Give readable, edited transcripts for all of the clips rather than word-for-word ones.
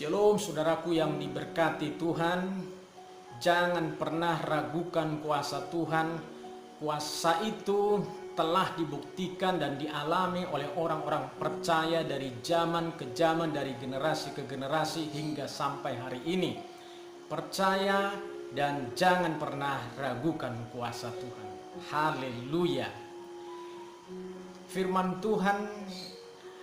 Shalom saudaraku yang diberkati Tuhan. Jangan pernah ragukan kuasa Tuhan. Kuasa itu telah dibuktikan dan dialami oleh orang-orang percaya dari zaman ke zaman, dari generasi ke generasi hingga sampai hari ini. Percaya dan jangan pernah ragukan kuasa Tuhan. Haleluya. Firman Tuhan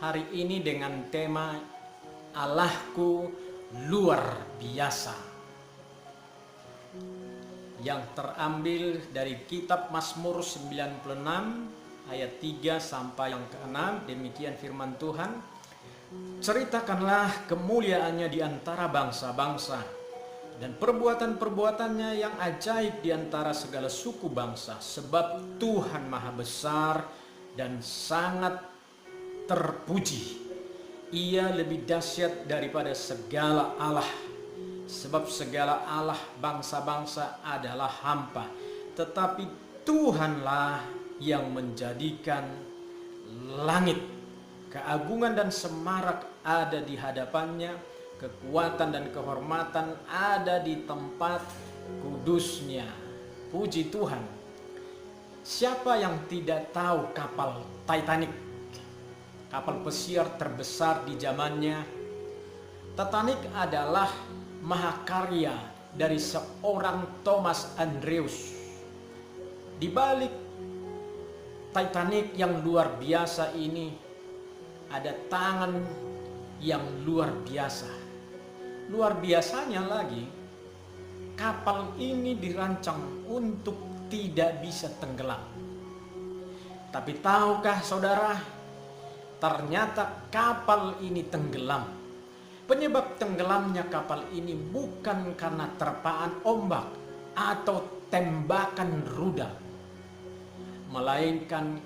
hari ini dengan tema Allahku luar biasa, yang terambil dari kitab Mazmur 96 ayat 3 sampai yang ke-6. Demikian firman Tuhan. Ceritakanlah kemuliaannya di antara bangsa-bangsa dan perbuatan-perbuatannya yang ajaib di antara segala suku bangsa, sebab Tuhan maha besar dan sangat terpuji. Ia lebih dahsyat daripada segala Allah, sebab segala Allah bangsa-bangsa adalah hampa, tetapi Tuhanlah yang menjadikan langit. Keagungan dan semarak ada di hadapannya, kekuatan dan kehormatan ada di tempat kudusnya. Puji Tuhan. Siapa yang tidak tahu kapal Titanic? Kapal pesiar terbesar di zamannya. Titanic adalah mahakarya dari seorang Thomas Andrews. Di balik Titanic yang luar biasa ini ada tangan yang luar biasa. Luar biasanya lagi, kapal ini dirancang untuk tidak bisa tenggelam. Tapi tahukah saudara, ternyata kapal ini tenggelam. Penyebab tenggelamnya kapal ini bukan karena terpaan ombak atau tembakan rudal, melainkan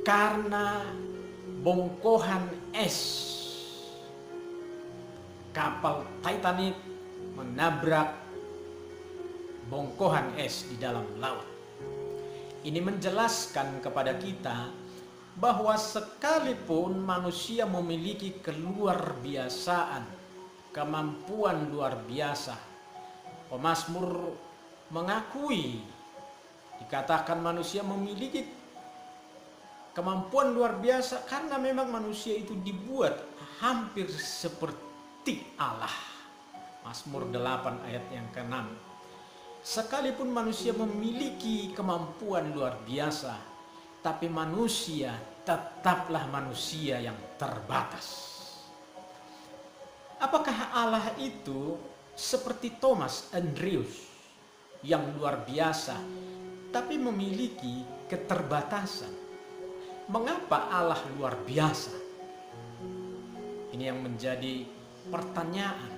karena bongkohan es. Kapal Titanic menabrak bongkohan es di dalam laut. Ini menjelaskan kepada kita bahwa sekalipun manusia memiliki keluarbiasaan, kemampuan luar biasa, pemazmur mengakui, dikatakan manusia memiliki kemampuan luar biasa karena memang manusia itu dibuat hampir seperti Allah. Mazmur 8 ayat yang ke-6. Sekalipun manusia memiliki kemampuan luar biasa, tapi manusia tetaplah manusia yang terbatas. Apakah Allah itu seperti Thomas Andrews yang luar biasa, tapi memiliki keterbatasan? Mengapa Allah luar biasa? Ini yang menjadi pertanyaan.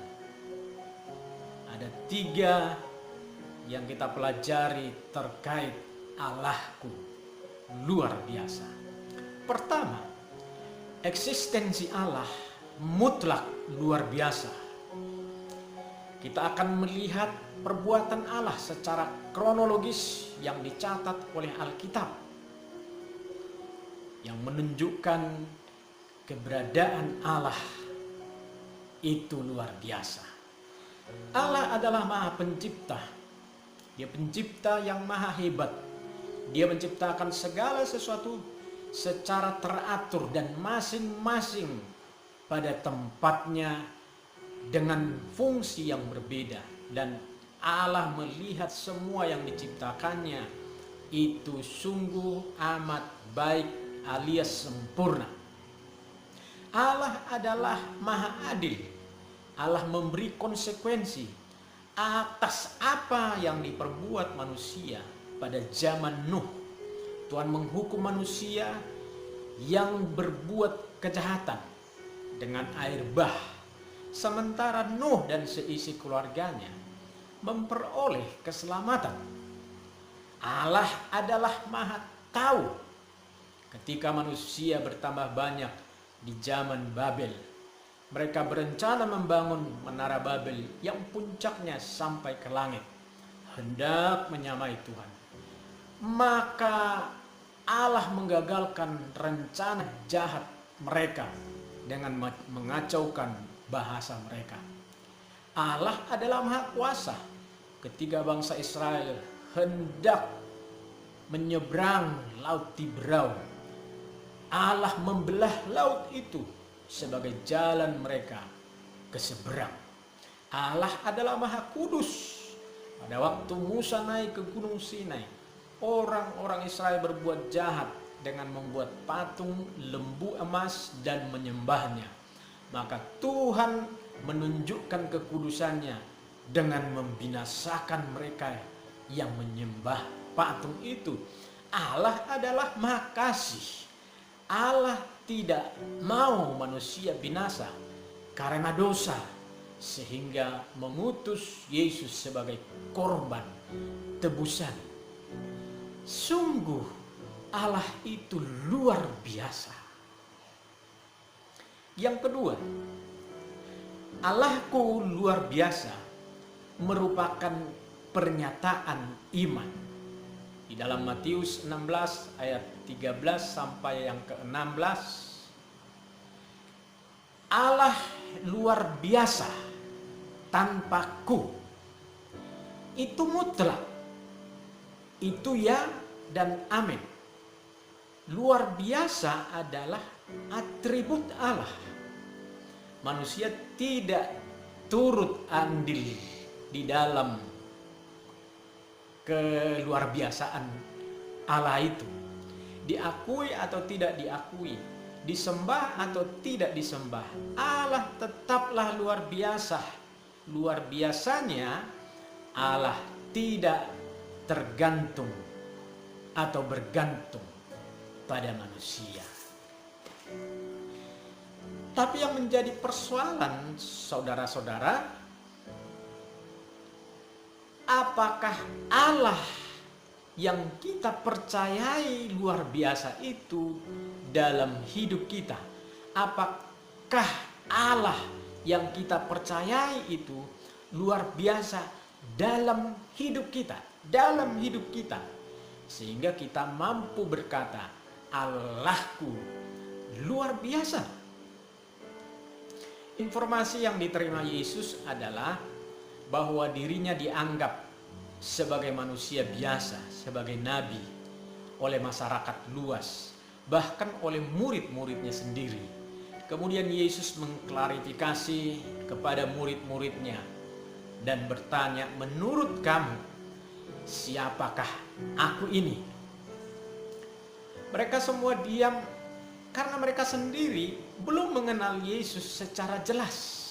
Ada 3 yang kita pelajari terkait Allahku luar biasa. Pertama, eksistensi Allah mutlak luar biasa. Kita akan melihat perbuatan Allah secara kronologis yang dicatat oleh Alkitab, yang menunjukkan keberadaan Allah itu luar biasa. Allah adalah Maha Pencipta. Dia pencipta yang maha hebat. Dia menciptakan segala sesuatu secara teratur dan masing-masing pada tempatnya dengan fungsi yang berbeda. Dan Allah melihat semua yang diciptakannya itu sungguh amat baik alias sempurna. Allah adalah maha adil. Allah memberi konsekuensi atas apa yang diperbuat manusia. Pada zaman Nuh, Tuhan menghukum manusia yang berbuat kejahatan dengan air bah, sementara Nuh dan seisi keluarganya memperoleh keselamatan. Allah adalah maha tahu. Ketika manusia bertambah banyak di zaman Babel, mereka berencana membangun menara Babel yang puncaknya sampai ke langit, hendak menyamai Tuhan. Maka Allah menggagalkan rencana jahat mereka dengan mengacaukan bahasa mereka. Allah adalah Maha Kuasa. Ketika bangsa Israel hendak menyeberang Laut Tiberau, Allah membelah laut itu sebagai jalan mereka ke seberang. Allah adalah Maha Kudus. Pada waktu Musa naik ke Gunung Sinai, orang-orang Israel berbuat jahat dengan membuat patung lembu emas dan menyembahnya. Maka Tuhan menunjukkan kekudusannya dengan membinasakan mereka yang menyembah patung itu. Allah adalah Maha Kasih. Allah tidak mau manusia binasa karena dosa, sehingga mengutus Yesus sebagai korban tebusan. Sungguh Allah itu luar biasa. Yang kedua, Allahku luar biasa merupakan pernyataan iman. Di dalam Matius 16 ayat 13 sampai yang ke-16, Allah luar biasa tanpaku. Itu mutlak. Itu ya dan amin. Luar biasa adalah atribut Allah. Manusia tidak turut andil di dalam keluarbiasaan Allah itu. Diakui atau tidak diakui, disembah atau tidak disembah, Allah tetaplah luar biasa. Luar biasanya Allah tidak tergantung atau bergantung pada manusia. Tapi yang menjadi persoalan, saudara-saudara, apakah Allah yang kita percayai luar biasa itu dalam hidup kita? Apakah Allah yang kita percayai itu luar biasa dalam hidup kita? Dalam hidup kita. Sehingga kita mampu berkata, Allahku luar biasa. Informasi yang diterima Yesus adalah bahwa dirinya dianggap sebagai manusia biasa, sebagai nabi oleh masyarakat luas, bahkan oleh murid-muridnya sendiri. Kemudian Yesus mengklarifikasi kepada murid-muridnya dan bertanya, menurut kamu, siapakah aku ini? Mereka semua diam karena mereka sendiri belum mengenal Yesus secara jelas.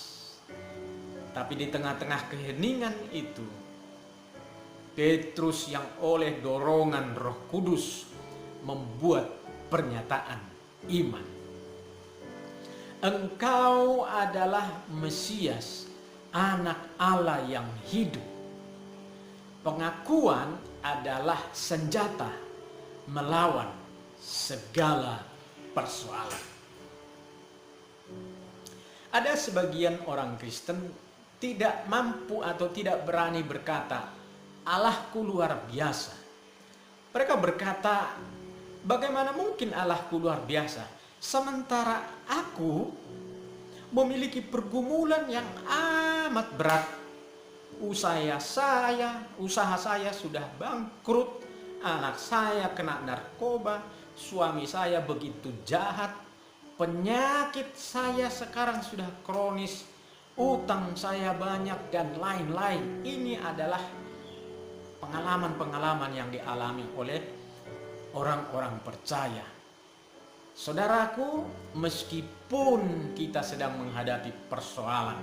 Tapi di tengah-tengah keheningan itu, Petrus yang oleh dorongan Roh Kudus membuat pernyataan iman. Engkau adalah Mesias, Anak Allah yang hidup. Pengakuan adalah senjata melawan segala persoalan. Ada sebagian orang Kristen tidak mampu atau tidak berani berkata, Allahku luar biasa. Mereka berkata, bagaimana mungkin Allahku luar biasa, sementara aku memiliki pergumulan yang amat berat. Usaha saya sudah bangkrut, anak saya kena narkoba, suami saya begitu jahat, penyakit saya sekarang sudah kronis, utang saya banyak, dan lain-lain. Ini adalah pengalaman-pengalaman yang dialami oleh orang-orang percaya. Saudaraku, meskipun kita sedang menghadapi persoalan,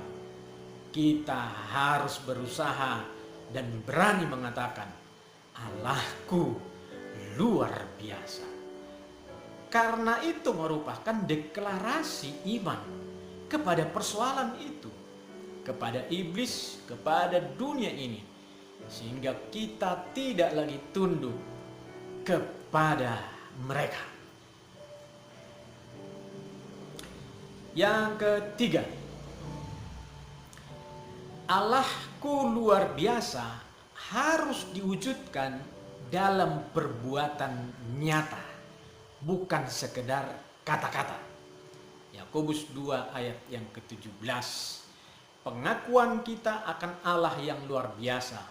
kita harus berusaha dan berani mengatakan, Allahku luar biasa. Karena itu merupakan deklarasi iman kepada persoalan itu, kepada iblis, kepada dunia ini, sehingga kita tidak lagi tunduk kepada mereka. Yang ketiga, Allahku luar biasa harus diwujudkan dalam perbuatan nyata, bukan sekedar kata-kata. Yakobus 2 ayat yang ke-17. Pengakuan kita akan Allah yang luar biasa,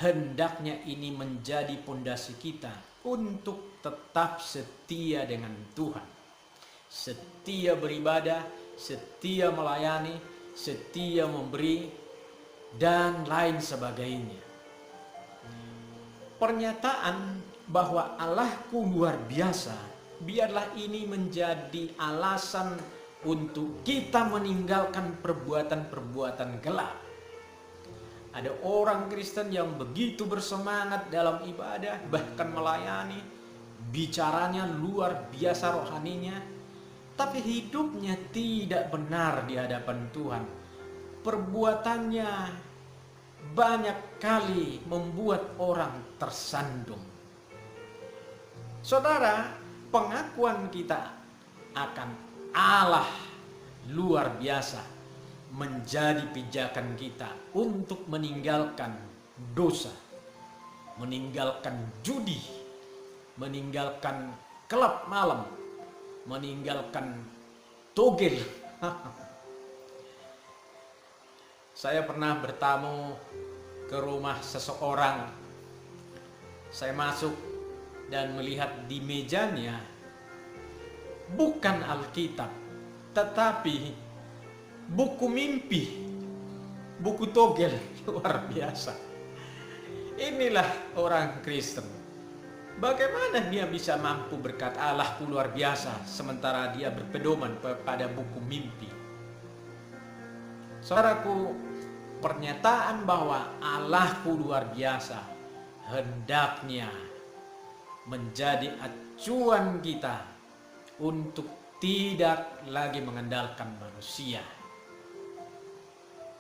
hendaknya ini menjadi pondasi kita untuk tetap setia dengan Tuhan. Setia beribadah, setia melayani, setia memberi, dan lain sebagainya. Pernyataan bahwa Allahku luar biasa, biarlah ini menjadi alasan untuk kita meninggalkan perbuatan-perbuatan gelap. Ada orang Kristen yang begitu bersemangat dalam ibadah, bahkan melayani, bicaranya luar biasa rohaninya, tapi hidupnya tidak benar di hadapan Tuhan. Perbuatannya banyak kali membuat orang tersandung. Saudara, pengakuan kita akan Allah luar biasa menjadi pijakan kita untuk meninggalkan dosa, meninggalkan judi, meninggalkan klub malam, meninggalkan togel. Saya pernah bertamu ke rumah seseorang. Saya masuk dan melihat di mejanya bukan Alkitab, tetapi buku mimpi, buku togel. Luar biasa. Inilah orang Kristen. Bagaimana dia bisa mampu berkata Allahku luar biasa sementara dia berpedoman pada buku mimpi? Saudaraku, pernyataan bahwa Allahku luar biasa hendaknya menjadi acuan kita untuk tidak lagi mengandalkan manusia.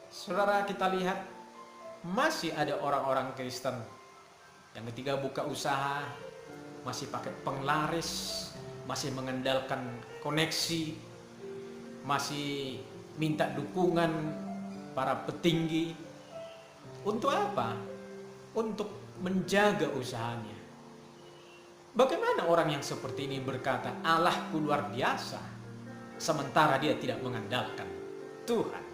Saudara, kita lihat masih ada orang-orang Kristen yang ketika buka usaha masih pakai penglaris, masih mengandalkan koneksi, masih minta dukungan para petinggi. Untuk apa? Untuk menjaga usahanya. Bagaimana orang yang seperti ini berkata Allahku luar biasa sementara dia tidak mengandalkan Tuhan?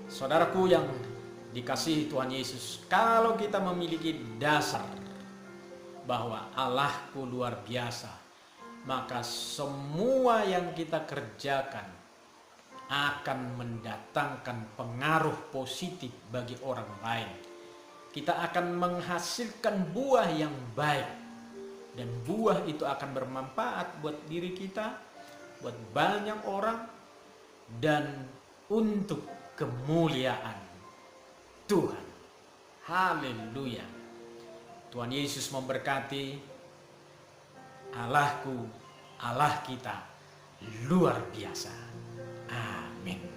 Saudaraku yang dikasihi Tuhan Yesus, kalau kita memiliki dasar bahwa Allahku luar biasa, maka semua yang kita kerjakan akan mendatangkan pengaruh positif bagi orang lain. Kita akan menghasilkan buah yang baik, dan buah itu akan bermanfaat buat diri kita, buat banyak orang, dan untuk kemuliaan Tuhan. Haleluya. Tuhan Yesus memberkati. Allahku, Allah kita luar biasa. Amin.